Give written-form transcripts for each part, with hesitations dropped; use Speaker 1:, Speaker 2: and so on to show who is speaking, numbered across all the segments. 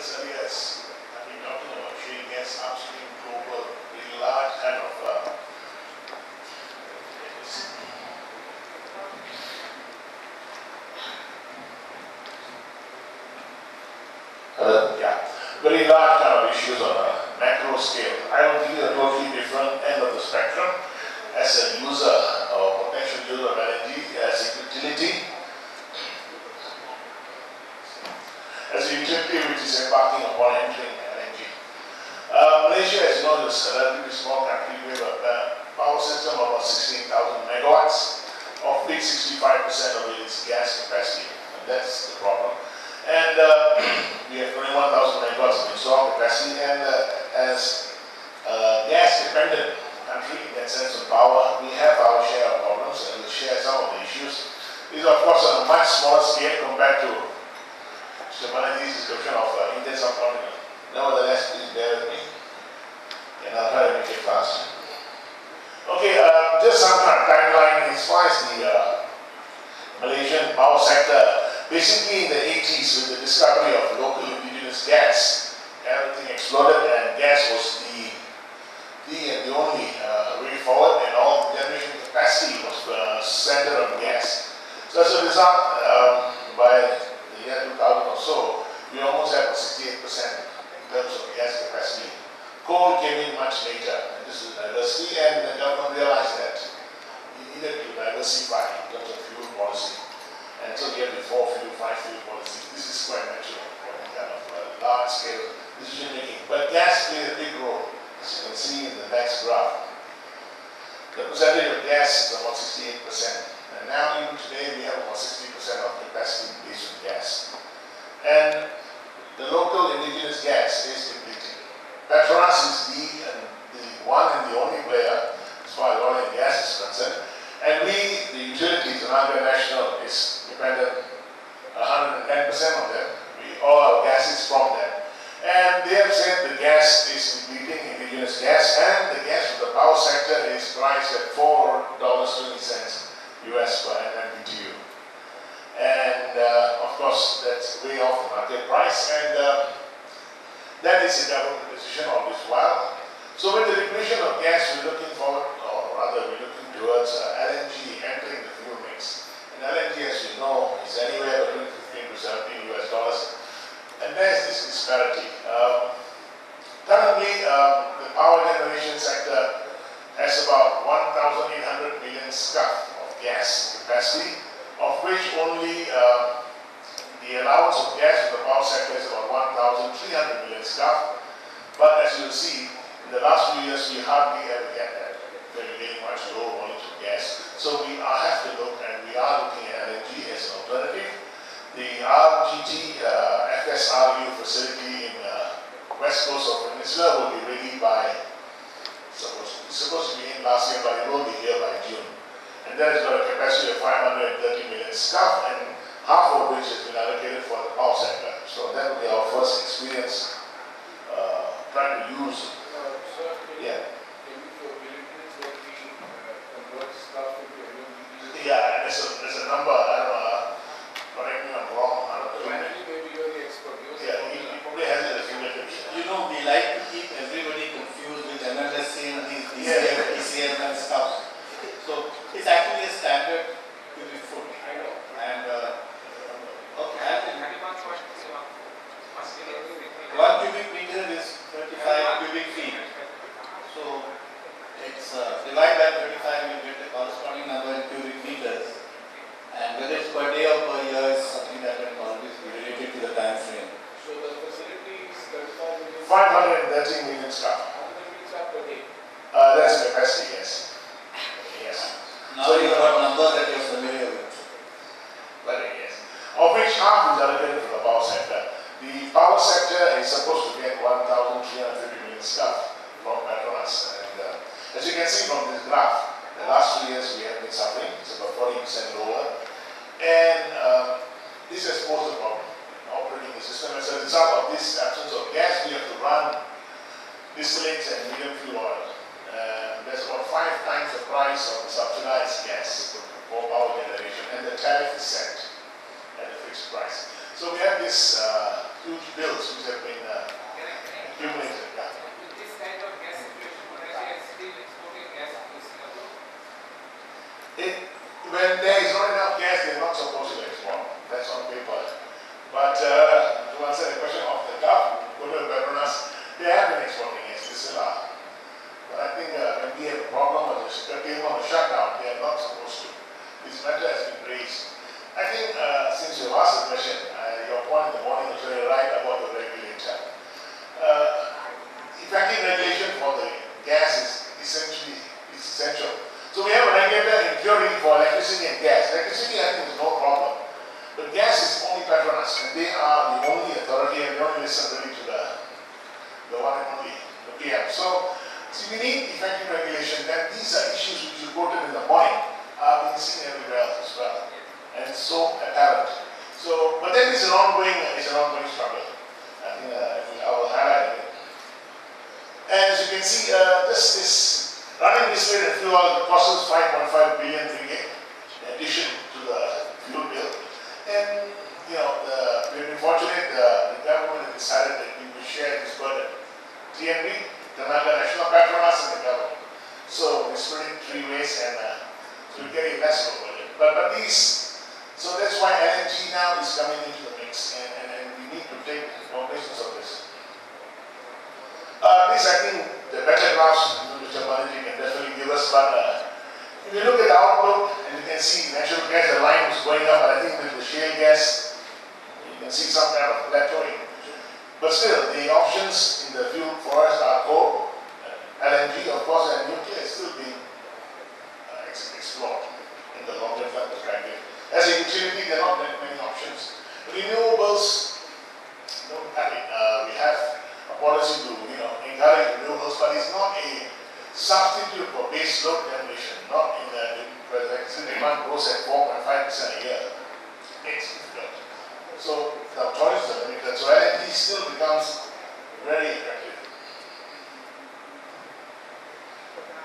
Speaker 1: discussed earlier is I've been talking about shale gas upstream global, really large kind of very large kind of issues on a macro scale. I will give you a totally different end of the spectrum as a user or potential user of LNG, as a utility. As a utility which is embarking upon entering LNG. Malaysia, as you know, is a relatively small country. We have a power system of about 16,000 megawatts, of which 65% of it is gas capacity. And that's the problem. And we have 21,000 megawatts of installed capacity, and as a gas-dependent country in that sense of power, we have our share of problems, and we'll share some of the issues. These are, of course, on a much smaller scale compared to Charanjit's description of Indian subcontinent. Nevertheless, please bear with me, and I'll try to make it fast. Okay, just some kind of timeline as far as the Malaysian power sector. Basically, in the 80s, with the discovery of local indigenous gas, everything exploded, and gas was the only way forward, and all generation capacity was centered on gas. So as a result, by the year 2000 or so, we almost had 68% in terms of gas capacity. Coal came in much later, and this is diversity, and the government realized that we needed to diversify in terms of fuel policy. And so we have the 4-fuel, 5-fuel policy. This is quite natural for any kind of large-scale decision making. But gas played a big role, as you can see in the next graph. The percentage of gas is about 68%. And now, even today, we have about 60% of capacity based on gas. And the local indigenous gas is depleting. Petronas is the one and the only player as far as oil and gas is concerned. And we, the utilities, Tenaga Nasional, is dependent 110% of them. All our gas is from them. And they have said the gas is depleting, indigenous gas, and the gas for the power sector is priced at $4.20 US per MMBTU. And of course, that's way off the market price, and that is a government decision all this while. So with the depletion of gas, we're looking forward, or rather we're looking towards LNG entering the fuel mix. And LNG, as you know, is anywhere between 15 to 17 US dollars. And there's this disparity. Currently, the power generation sector has about 1,800 million scf of gas capacity, of which only the allowance of gas for the power sector is about 1,300 million scf. But as you'll see, in the last few years, we hardly ever get that. We're getting much lower volumes of gas. So we have to look, and we are looking at LNG as an alternative. The RGT FSRU facility in west coast of Peninsula will be ready by, supposed to be in last year, but it will be here by June. And that has got a capacity of 530 million scf, and half of which has been allocated for the power sector. So that will be our first experience trying to use. Yeah, there's a number, I don't know, correct me if I'm wrong.
Speaker 2: Maybe you're the expert.
Speaker 1: Yeah, he probably has it as fingertips.
Speaker 3: You know, we like to keep everybody confused with MLSC and these ECM and stuff. So it's actually a standard cubic foot.
Speaker 2: I know.
Speaker 3: And okay. 1 cubic meter is 35 cubic feet. So it's divide by 35, you get the corresponding number in cubic meters. And whether it's per day or per year is something that can always be related to the time frame.
Speaker 2: So the facility is 35 million.
Speaker 1: 530 million scf.
Speaker 2: How many million scf per day?
Speaker 1: That's capacity, yes. Yes.
Speaker 3: Now you have a number that you're familiar with.
Speaker 1: Very yes. Of which half is allocated for the power sector. The power sector is supposed to get 1,350 million scf from Petronas. And as you can see from this graph, the last 2 years we have been suffering. It's about 40% lower. And this has posed a problem in operating the system. As a result of this absence of gas, we have to run distillates and medium fuel oil. There's about 5 times the price of the subsidized gas for power generation, and the tariff is set at a fixed price. So we have these huge bills which have been accumulated. Yeah.
Speaker 2: With this kind of gas situation, Malaysia is still exporting gas to Singapore.
Speaker 1: When there is not enough gas, they are not supposed to export. That's on paper. But to answer the question of the government, Berhad, they have been exporting gas. They still are. But I think when we have a problem with the curtailment or shutdown, they are not supposed to. This matter has been raised. I think since you asked the question, your point in the morning was very right about the regulator. Effective regulation for the gas is essential. So we have a regulator in theory for electricity and gas. Electricity, I think, is no problem. But gas is only Petronas, and they are the only authority, and they only listen really to the one and only, the PM. So we need effective regulation. Then these are issues which you quoted in the morning are being seen everywhere else as well, and it's so apparent. So, but then it's an ongoing struggle. I think I will highlight it. And as you can see, just this running distillate and fuel oil costs 5.5 billion ringgit in addition to the fuel bill. And you know, we've been fortunate. The government has decided that we will share this burden. TNB, Tenaga, Nasional, and the government. So we split it 3 ways, and so we're getting less of a burden. But these, so that's why LNG now is coming into the mix, and we need to take notice of this. This, I think, the better graphs, Mr. Banerjee can definitely give us, but if you look at the outlook, and you can see natural gas, the line is going up, but I think with the shale gas, you can see some kind of plateauing. But still, the options in the fuel for us are coal, LNG, of course, and nuclear is still being explored in the longer term perspective. As a utility, there are not many options. Renewables, don't panic. We have a policy to encourage renewables, but it's not a substitute for base load generation. Not in the demand grows at 4.5% a year. It's difficult. So the choices are limited. So LNG still becomes very attractive.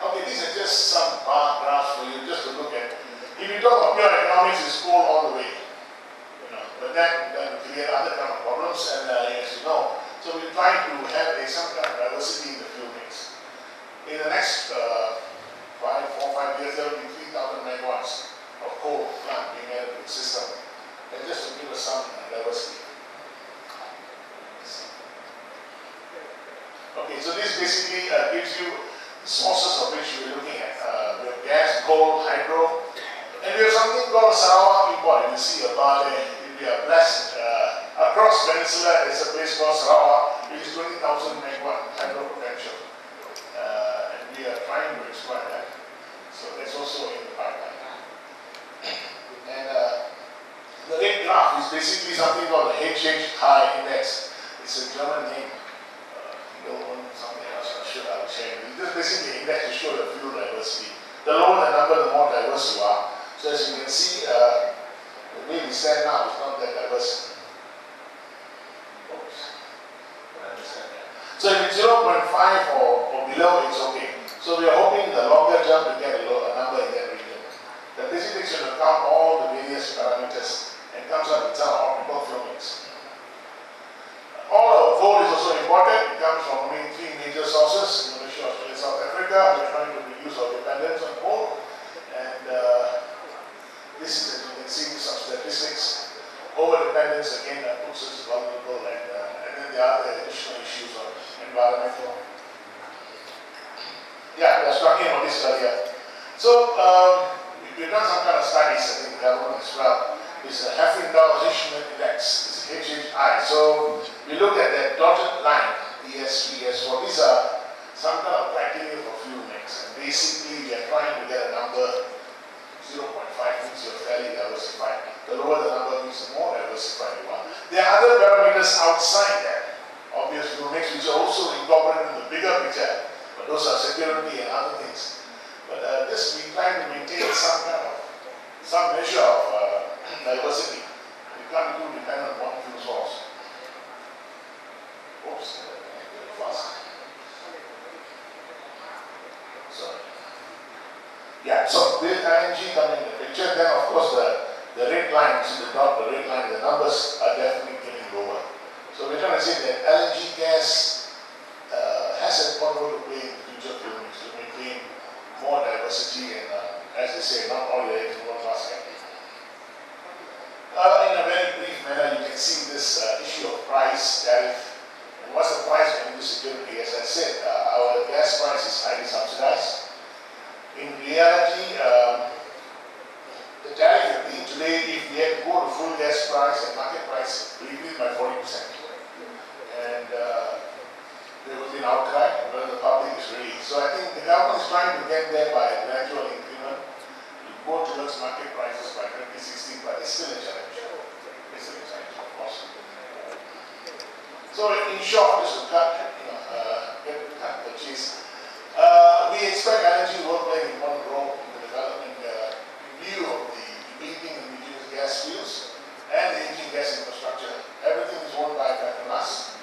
Speaker 1: Okay, these are just some bar graphs for you just to look at. If you talk about pure economics, it's coal all the way. But that will create other kind of problems, and as you know, so we're trying to have some kind of diversity in the fuel mix. In the next 4-5 years, there will be 3,000 megawatts of coal plant being added to the system. And just to give us some diversity. Okay, so this basically gives you sources of which we're looking at. We have gas, coal, hydro, and we have something called Sarawak import. You see about we are blessed across Peninsula. There's a place called Sarawak, which is 20,000 megawatt hydro potential, and we are trying to exploit that. So that's also in the pipeline. And the red graph is basically something called the HH high index. It's a German name. Something else I will share. This is basically an index to show the fuel diversity. The lower the number, the more diverse you are. So as you can see, the way we stand now is not that diverse. Oops. So if it's 0.5 or below, it's okay. So we are hoping the longer term to get a number in that region. The basic takes into account all the various parameters and comes up with some optimal flow mix. All our coal is also imported. It comes from three major sources: Malaysia, Australia, South Africa. We're trying to reduce our dependence on coal. And this is, as you can see, some statistics. Over-dependence again puts us vulnerable, and then there are the additional issues of environmental. Yeah, I was talking about this earlier. So we've done some kind of studies, I think, the government as well. It's a Huffington Index, it's HHI. So we look at that dotted line, ES3, ES4. These are some kind of criteria for fuel mix. And basically, we are trying to get a number 0.5 means you're fairly diversified. The lower the number means the more diversified you are. There are other parameters outside that obvious fuel mix, which are also incorporated in the bigger picture. But those are security and other things. But this, we try to maintain some measure of diversity. We can't be too dependent on one fuel source. Oops, very fast. Sorry. Yeah, so with LNG coming in the picture, then of course the the red line, see the dot, the red line, the numbers are definitely getting lower. So we're trying to say that LNG gas has a important role to play in the future fuel mix to maintain more diversity and, as they say, not all your eggs in one basket. In a very brief manner, you can see this issue of price, tariff, and what's the price of energy security. As I said, our gas price is highly subsidized. In reality, the tariff today, if we had to go to full gas price and market price, we increase by 40%. And there will be an outcry whether the public is ready. So I think the government is trying to get there by a gradual increment to go towards market prices by 2016, but it's still a challenge. It's still a challenge, of course. So in short, just to cut, cut the chase, we expect LNG will play an important role in the development in view of the depleting indigenous gas fields and the aging gas infrastructure. Everything is owned by Petronas.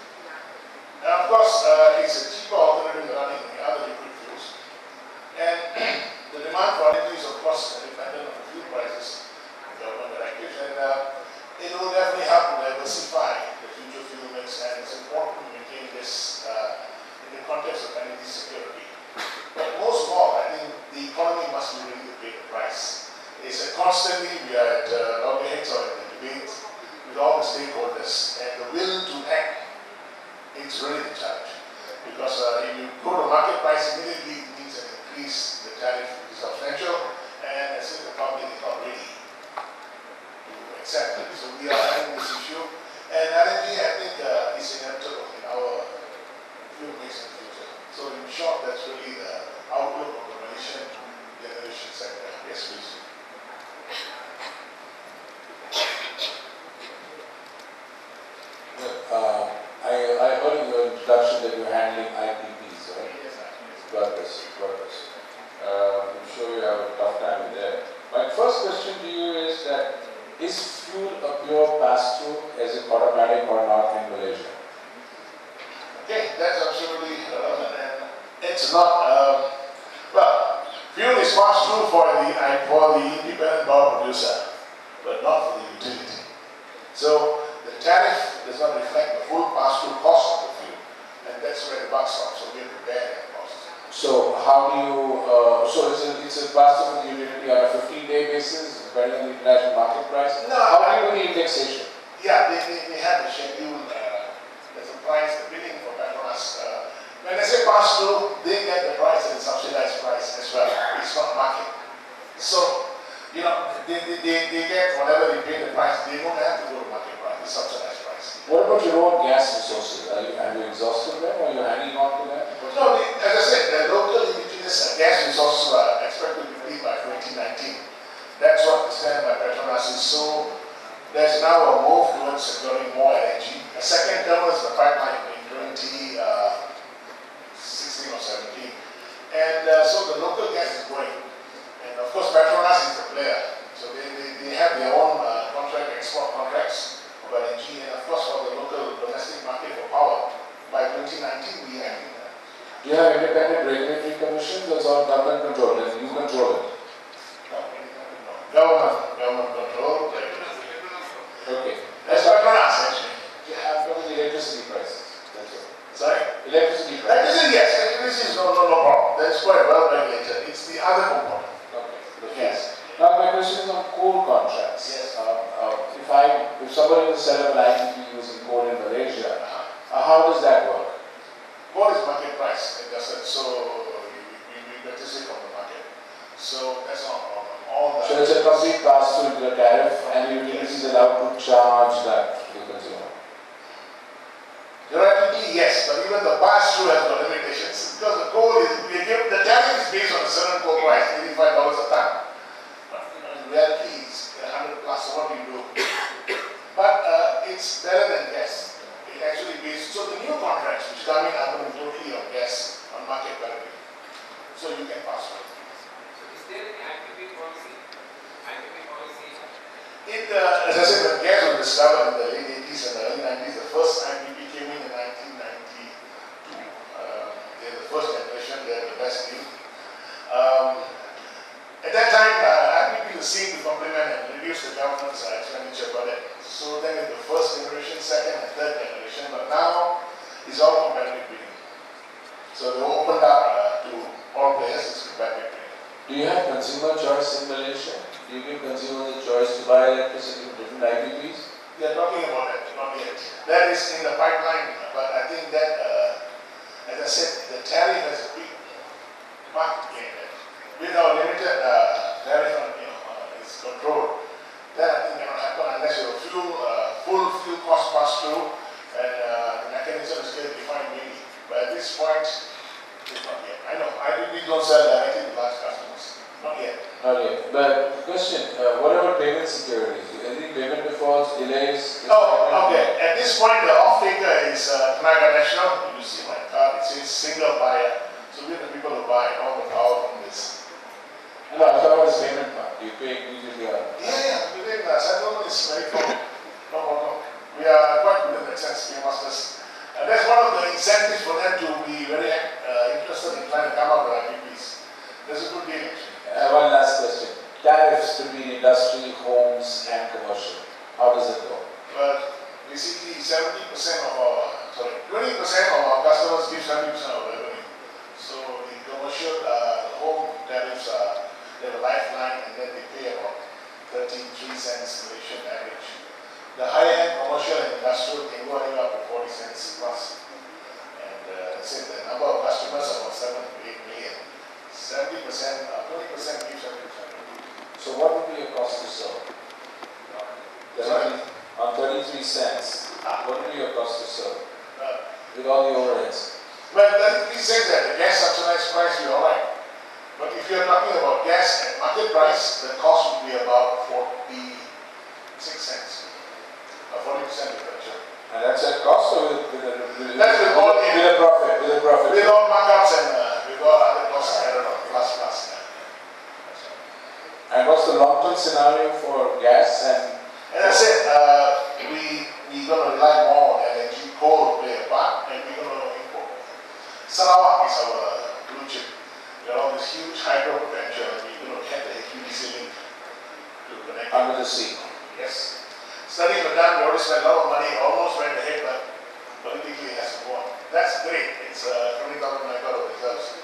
Speaker 1: And of course, it's a cheaper alternative than running the other liquid fuels. And the demand for energy is, of course, dependent on the fuel prices, government directives, and it will definitely help to diversify the future fuel mix, and it's important to maintain this in the context of energy security. But most of all, I think the economy must be ready to pay the price. It's a constantly, we are at loggerheads or in the debate with all the stakeholders, and the will to act, it's really the challenge. Because if you go to market price immediately, it means an increase in the tariff, which is substantial, and I think the public is not ready to accept it. So we are having this issue, and LNG, I think, is inevitable in our fuel mix in the future. So in short, that's really the outlook of the Malaysian generation sector. Yes, please.
Speaker 4: I heard in your introduction that you're handling IPPs, right?
Speaker 1: Yes, sir.
Speaker 4: Got this. I'm sure you have a tough time with that. My first question to you is that, is fuel a pure pass-through? Is it automatic or not in Malaysia?
Speaker 1: Okay, that's absolutely relevant, and it's not, well, fuel is passed through for the independent power producer, but not for the utility. So the tariff does not reflect the full pass-through cost of the fuel, and that's where the buck stops, so we have to bear that cost.
Speaker 4: So how do you, so it's a pass-through for the utility on a 15-day basis, depending on the international market price?
Speaker 1: No,
Speaker 4: how do you do the indexation?
Speaker 1: Yeah, they have a schedule, there's a price, the billing for Petronas. When they say pass-through, they get the price and the subsidized price as well. It's not market. So, you know, they get whatever they pay the price. They don't have to go to market price, the subsidized price.
Speaker 4: What about your own gas resources? Have you exhausted them, or are you hanging on to them?
Speaker 1: No, as I said, the local indigenous gas resources are expected to be by 2019. That's what the stand by Petronas is. So there's now a move towards securing more LNG. A second terminal is the pipeline in 2016 or 17. And so the local gas is going. And of course, Petronas is the player. So they have their own export contracts of LNG. And of course, for the local domestic market for power, by 2019, we have.
Speaker 4: Do you have independent regulatory commissions? That's all government control, and you control it?
Speaker 1: No. Government control.
Speaker 4: Okay.
Speaker 1: That's Petronas, actually.
Speaker 4: You have the electricity prices. That's all.
Speaker 1: Sorry?
Speaker 4: Electricity prices.
Speaker 1: Electricity, yes. Electricity is no problem. That's quite well regulated. It's the other component.
Speaker 4: Okay.
Speaker 1: Yes.
Speaker 4: Now my question is on coal contracts.
Speaker 1: Yes.
Speaker 4: If somebody was set up an IPP using coal in Malaysia, how does that work?
Speaker 1: Coal is market price, like I said, so we participate on the market. So that's not a problem.
Speaker 4: So it's a complete pass-through to the tariff, and the utility is allowed to charge that to the consumer.
Speaker 1: Theoretically, yes, but even the pass-through has got limitations because the coal is, the tariff is based on a certain coal price, $85 a ton. But in reality, it's 100 plus, so what do you do? But it's better than gas. It actually based, so the new contracts which come in are going totally on gas, on market parity. So you can pass through.
Speaker 2: So is there any IPP policy?
Speaker 1: As I said, when gas was discovered in the late 80s and the early 90s, the first IPP came in 1992. They're the first generation, they're the best deal. At that time, IPP was seen to complement and reduce the government's We are talking about that, not yet. That is in the pipeline, but I think that, as I said, the tariff has a big market gain there. With our limited tariff on, is controlled, then I think cannot happen unless you have full fuel cost pass through and the mechanism is still defined maybe. But at this point, it's not yet. I know, we don't sell directly to large customers. Not yet.
Speaker 4: Not yet. But the question, what about payment security? Any payment defaults, delays?
Speaker 1: Oh, okay. At this point, the off-taker is Tenaga Nasional. You see my card, it says single buyer. So we're the people who buy all the power from this.
Speaker 4: No, I thought it was payment part. You pay immediately.
Speaker 1: Yeah, within settlement is very common. No problem. We are quite good in that sense, we masters. That's one of the incentives for them to be very interested in trying to come up with IPPs. That's a good deal actually.
Speaker 4: One last question. Tariffs between industry, homes and commercial. How does it go?
Speaker 1: Well, basically 20% of our customers give 70% of revenue. So the commercial, home tariffs they have a lifeline and then they pay about 33 cents Malaysian average. The high-end commercial and industrial can go anywhere up to 40 cents plus. And that's it, the number of customers about 7 to 8 million. 70%, 20% gives 70%.
Speaker 4: So what would be your cost to serve? On 33 cents, what would be your cost to serve? With all the overheads?
Speaker 1: Well, 33 cents at the gas subsidized price, you're alright. But if you're talking about gas at market price, the cost would be about 46 cents. A 40% differential.
Speaker 4: And that's at cost or with
Speaker 1: That's with all
Speaker 4: a profit? With a profit.
Speaker 1: With all markups and with all other costs added on, plus. Yeah.
Speaker 4: And what's the long-term scenario for gas and?
Speaker 1: As I said, we're going to rely more on LNG, coal to play a part, and we're going to import. Sarawak is our blue chip. We have all this huge hydro potential, and we're going to get the HVDC link to connect.
Speaker 4: Under the sea.
Speaker 1: Yes. Studies were done, we already spent a lot of money, almost went ahead, but politically it has to go on. That's great. It's 20,000 megawatt of reserves.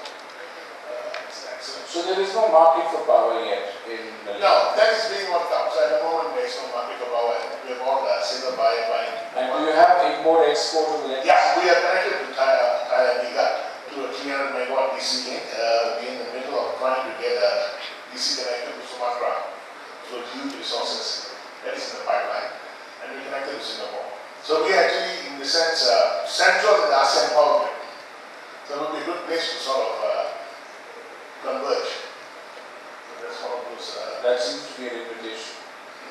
Speaker 1: It's excellent.
Speaker 4: So there is no market for power yet in Malaysia?
Speaker 1: No, that is being worked out. So at the moment there is no market for power. We have all the single buyer buying.
Speaker 4: And do you have import-export of electricity?
Speaker 1: Yeah, we are connected to Tenaga to a 300 megawatt DC link. We're in the middle of trying to get a DC connected to Sumatra. So huge resources. That is in the pipeline. And we connected to Singapore. So we are actually, in the sense, central in the ASEAN power grid. So it would be a good place to sort of converge. So that's one of those.
Speaker 4: That seems to be an invitation.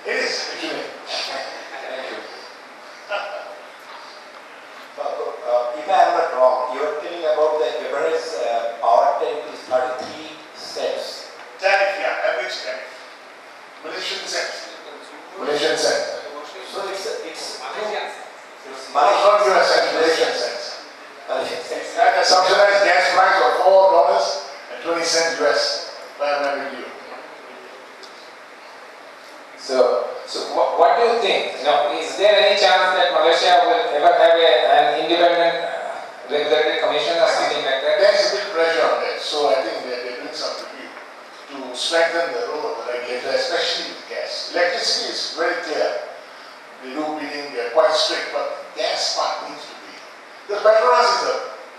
Speaker 1: It is, actually.
Speaker 4: Thank you.
Speaker 5: If I am not wrong, you are telling about the average power tank is 33 cents.
Speaker 1: Tariff, yeah, average tariff. Malaysian cents. Malaysian cents.
Speaker 5: So it's
Speaker 1: Not US cents, Malaysian cents.
Speaker 5: Malaysian cents.
Speaker 1: And the subsidized gas price of $4.20 US per MMBTU.
Speaker 2: So what do you think? Is there any chance that Malaysia will ever have an independent regulatory commission or something like that?
Speaker 1: There's a big pressure on that, so I think they're doing some review to strengthen the role of the regulator, especially with gas. Electricity is very clear. They do bidding, they're quite strict, but gas part needs to be. Because Petronas is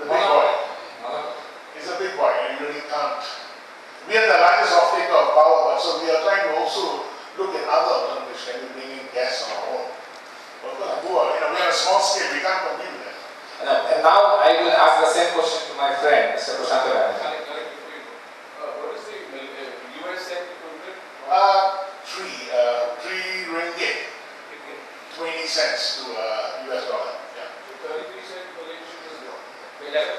Speaker 1: the big boy. It's a big boy, and you really can't. We are the largest off-taker of power, so we are trying to also look at other alternatives. Can we bring in gas on our own? But we are on a small scale, we can't compete with them.
Speaker 2: And now I will ask the same question to my friend, Mr. Prashant.
Speaker 6: What is the US cent equivalent?
Speaker 1: 3 ringgit, 20 cents to US dollar. Yeah.
Speaker 6: So 33 cents Malaysian is what?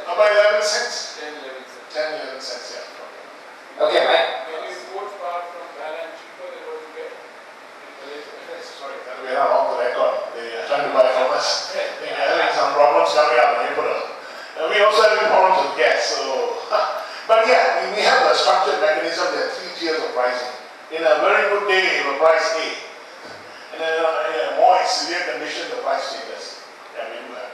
Speaker 1: About 11 cents?
Speaker 6: 10, 11 cents.
Speaker 1: 10, 11 cents, yeah.
Speaker 2: Okay, Mike.
Speaker 6: Can you import power from Thailand cheaper than what you get in Malaysia?
Speaker 1: Sorry, we are on the record. They are trying to buy from us. They are having some problems coming up in April. We also having problems with gas, so. But yeah, we have a structured mechanism. There are 3 tiers of pricing. In a very good day, you will price A. And then in a more severe condition, the price changes. Yeah, we do have.